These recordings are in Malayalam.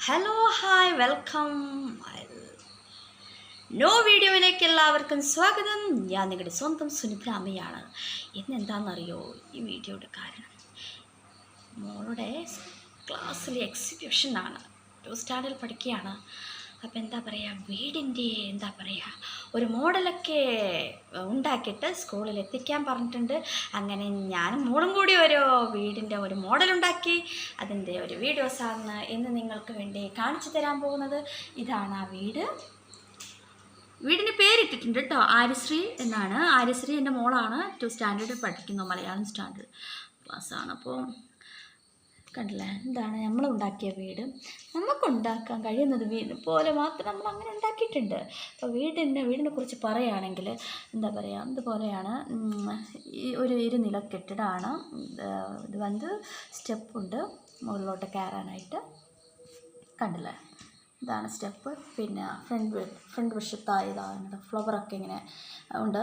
ഹലോ ഹായ് വെൽക്കം നോ വീഡിയോയിലേക്ക് എല്ലാവർക്കും സ്വാഗതം. ഞാൻ നിങ്ങളുടെ സ്വന്തം സുനിദ്രാമയാണ്. ഇന്നെന്താണെന്നറിയോ ഈ വീഡിയോയുടെ കാരണം? മോളുടെ ക്ലാസ്സിലെ എക്സിബിഷനാണ്. 2 സ്റ്റാൻഡേർഡിൽ പഠിക്കുകയാണ്. അപ്പോൾ എന്താ പറയുക, വീടിൻ്റെ എന്താ പറയുക ഒരു മോഡലൊക്കെ ഉണ്ടാക്കിയിട്ട് സ്കൂളിൽ എത്തിക്കാൻ പറഞ്ഞിട്ടുണ്ട്. അങ്ങനെ ഞാനും മോളും കൂടി ഒരു വീടിൻ്റെ ഒരു മോഡലുണ്ടാക്കി അതിൻ്റെ ഒരു വീഡിയോസാണ് ഇന്ന് നിങ്ങൾക്ക് വേണ്ടി കാണിച്ചു തരാൻ പോകുന്നത്. ഇതാണ് ആ വീട്. വീടിന് പേരിട്ടിട്ടുണ്ട് കേട്ടോ, ആര്യശ്രീ എന്നാണ്. ആര്യശ്രീ എൻ്റെ മോളാണ്. 2 സ്റ്റാൻഡേർഡിൽ പഠിക്കുന്നു, മലയാളം സ്റ്റാൻഡേർഡ് ക്ലാസ്സാണ്. അപ്പോൾ കണ്ടില്ലേ, ഇതാണ് നമ്മൾ ഉണ്ടാക്കിയ വീട്. നമുക്ക് ഉണ്ടാക്കാൻ കഴിയുന്നത് വീട് പോലെ മാത്രം നമ്മൾ അങ്ങനെ ഉണ്ടാക്കിയിട്ടുണ്ട്. അപ്പോൾ വീടിനെ കുറിച്ച് പറയുകയാണെങ്കിൽ എന്താ പറയുക, ഇതുപോലെയാണ്. ഈ ഒരു ഇരുനില കെട്ടിടമാണ്. ഇത് വന്ന് സ്റ്റെപ്പുണ്ട് മുകളിലോട്ട് കയറാനായിട്ട്. കണ്ടില്ലേ, ഇതാണ് സ്റ്റെപ്പ്. പിന്നെ ഫ്രണ്ട് വശത്തായി ഇതാണ് ഫ്ലവറൊക്കെ ഇങ്ങനെ ഉണ്ട്.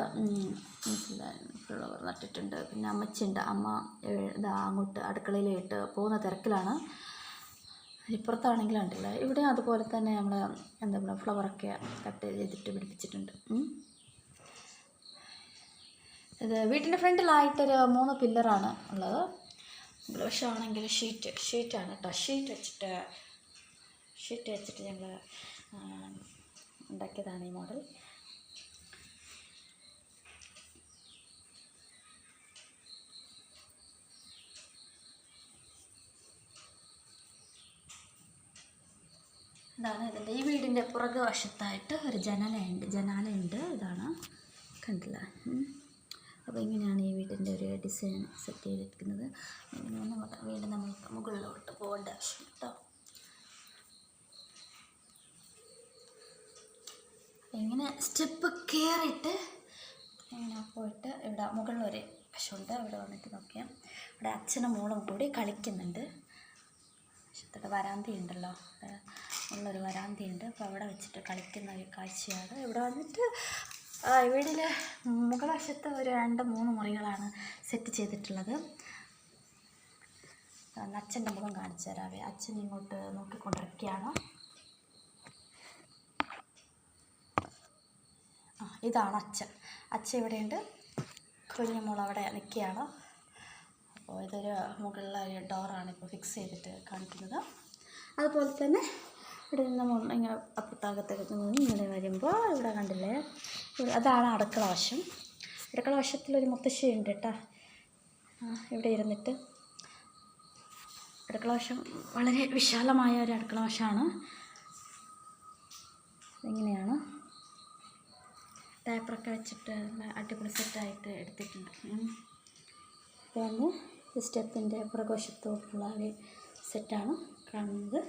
ഫ്ലവർ നട്ടിട്ടുണ്ട്. പിന്നെ അമ്മച്ചിണ്ട്. അമ്മ ഇതാ അങ്ങോട്ട് അടുക്കളയിലിട്ട് പോകുന്ന തിരക്കിലാണ്. ഇപ്പുറത്താണെങ്കിലും ഉണ്ടല്ലോ, ഇവിടെ അതുപോലെ തന്നെ നമ്മൾ എന്താ പറയുക ഫ്ലവറൊക്കെ കട്ട് ചെയ്തിട്ട് പിടിപ്പിച്ചിട്ടുണ്ട്. ഇത് വീട്ടിൻ്റെ ഫ്രണ്ടിലായിട്ടൊരു 3 പില്ലറാണ് ഉള്ളത്. വശമാണെങ്കിൽ ഷീറ്റാണ് കേട്ടോ. ഷീറ്റ് വെച്ചിട്ട് ഞങ്ങൾ ഉണ്ടാക്കിയതാണ് ഈ മോഡൽ. ഇതാണ് ഇതിൻ്റെ ഈ വീടിൻ്റെ പുറകു വശത്തായിട്ട് ഒരു ജനാലയുണ്ട്. ഇതാണ്, കണ്ടില്ല. അപ്പോൾ ഇങ്ങനെയാണ് ഈ വീടിൻ്റെ ഒരു ഡിസൈൻ സെറ്റ് ചെയ്തിരിക്കുന്നത്. ഇങ്ങനെയാണ് വീട് നമ്മൾ മുകളിലോട്ട് പോകേണ്ട ആവശ്യം കേട്ടോ. ഇങ്ങനെ സ്റ്റെപ്പ് കയറിയിട്ട് ഇങ്ങനെ പോയിട്ട് ഇവിടെ മുകളിലൊരു വശമുണ്ട്. അവിടെ വന്നിട്ട് നോക്കിയാൽ ഇവിടെ അച്ഛനും മോളും കൂടി കളിക്കുന്നുണ്ട്. വശത്തോട്ട് വരാന്തയുണ്ടല്ലോ, ഉള്ളൊരു വരാന്തയുണ്ട്. അപ്പോൾ അവിടെ വെച്ചിട്ട് കളിക്കുന്ന ഒരു കാഴ്ചയാണ്. ഇവിടെ വന്നിട്ട് വീടിൽ മുകൾ വശത്ത് ഒരു 2-3 മുറികളാണ് സെറ്റ് ചെയ്തിട്ടുള്ളത്. അച്ഛൻ്റെ മുഖം കാണിച്ചു തരാവേ. അച്ഛൻ ഇങ്ങോട്ട് നോക്കിക്കൊണ്ടിരിക്കുകയാണ്. ഇതാണ് അച്ഛൻ ഇവിടെയുണ്ട്. കുഞ്ഞുമോൾ അവിടെ നിൽക്കുകയാണ്. അപ്പോൾ ഇതൊരു മുകളിലെ ഒരു ഡോറാണ് ഇപ്പോൾ ഫിക്സ് ചെയ്തിട്ട് കാണിക്കുന്നത്. അതുപോലെ തന്നെ ഇവിടെ നിന്ന് ഇങ്ങനെ അപ്പുറത്താകത്തേക്ക് ഇങ്ങനെ വരുമ്പോൾ ഇവിടെ കണ്ടില്ലേ, അതാണ് അടുക്കള വശം. അടുക്കള വശത്തിലൊരു മുത്തശ്ശിയുണ്ട് കേട്ടോ. ഇവിടെ ഇരുന്നിട്ട് അടുക്കള വശം വളരെ വിശാലമായ ഒരു അടുക്കള വശമാണ്. ഇങ്ങനെയാണ് ടേപ്പറൊക്കെ വെച്ചിട്ട് അടിപൊളി സെറ്റായിട്ട് എടുത്തിട്ടുണ്ട്. ഇതാണ് ഈ സ്റ്റെപ്പിൻ്റെ പുറകുവശത്തോട്ടുള്ള ഒരു സെറ്റാണ് കാണുന്നത്.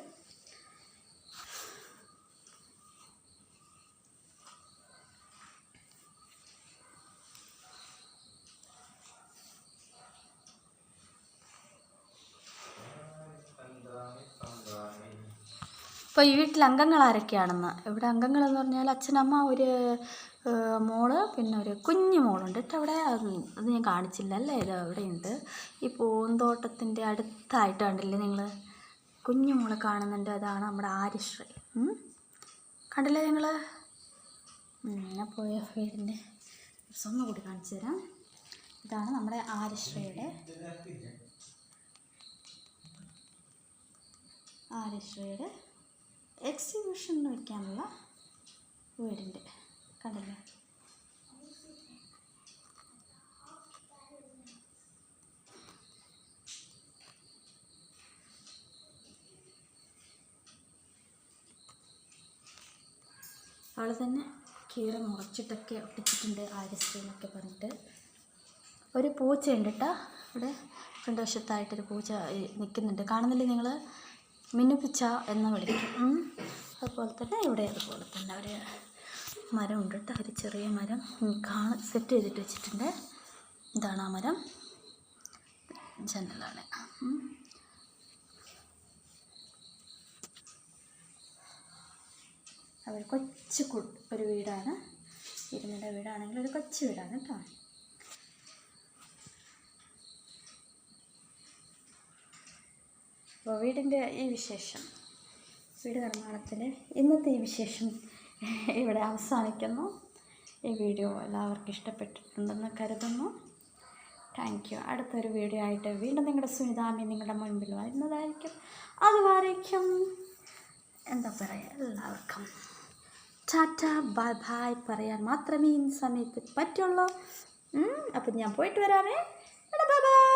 ഇപ്പോൾ ഈ വീട്ടിൽ അംഗങ്ങൾ ആരൊക്കെയാണെന്ന്, ഇവിടെ അംഗങ്ങളെന്ന് പറഞ്ഞാൽ അച്ഛനമ്മ, ഒരു മോള്, പിന്നെ ഒരു കുഞ്ഞു മോളുണ്ട് കേട്ടോ. അവിടെ അത് ഞാൻ കാണിച്ചില്ല അല്ലേ, ഇത് അവിടെയുണ്ട്. ഈ പൂന്തോട്ടത്തിൻ്റെ അടുത്തായിട്ട് കണ്ടില്ലേ നിങ്ങൾ, കുഞ്ഞു മോളെ കാണുന്നുണ്ട്. അതാണ് നമ്മുടെ ആര്യശ്രീ. കണ്ടില്ലേ നിങ്ങൾ? ഞാൻ പോയ വീടിൻ്റെ ഒന്നും കൂടി കാണിച്ചു തരാം. ഇതാണ് നമ്മുടെ ആര്യശ്രീയുടെ എക്സിബിഷന് വയ്ക്കാനുള്ള വീടിൻ്റെ, കണ്ടില്ലേ? അവൾ തന്നെ കീറി മുറിച്ചിട്ടൊക്കെ ഒട്ടിച്ചിട്ടുണ്ട് ആര്യശ്രീ എന്നൊക്കെ പറഞ്ഞിട്ട്. ഒരു പൂച്ചയുണ്ട് കേട്ടോ ഇവിടെ ഫ്രണ്ട് വശത്തായിട്ടൊരു പൂച്ച നിൽക്കുന്നുണ്ട്. കാണുന്നില്ലേ നിങ്ങൾ? മിന്നുപിച്ച എന്ന് വിളിക്കും. അതുപോലെ തന്നെ ഇവിടെ അതുപോലെ തന്നെ ഒരു മരമുണ്ട് കേട്ടോ, ഒരു ചെറിയ മരം സെറ്റ് ചെയ്തിട്ട് വെച്ചിട്ടുണ്ട്. ഇതാണ് ആ മരം. ജനലാണ്. അവർ കൊച്ചു ഒരു വീടാണ്. ഇരുന്നിൻ്റെ വീടാണെങ്കിൽ ഒരു കൊച്ചു വീടാണ് കേട്ടോ. അപ്പോൾ വീടിൻ്റെ ഈ വിശേഷം വീട് നിർമ്മാണത്തിൻ്റെ ഇന്നത്തെ ഈ വിശേഷം ഇവിടെ അവസാനിക്കുന്നു. ഈ വീഡിയോ എല്ലാവർക്കും ഇഷ്ടപ്പെട്ടിട്ടുണ്ടെന്ന് കരുതുന്നു. Thank you. അടുത്തൊരു വീഡിയോ ആയിട്ട് വീണ്ടും നിങ്ങളുടെ സുനിതാമി നിങ്ങളുടെ മുൻപിൽ വരുന്നതായിരിക്കും. അതുവരേക്കും എന്താ പറയുക, എല്ലാവർക്കും ടാറ്റ ബൈ ബൈ പറയാൻ മാത്രമേ ഈ സമയത്ത് പറ്റുള്ളൂ. അപ്പം ഞാൻ പോയിട്ട് വരാമേ. Bye bye.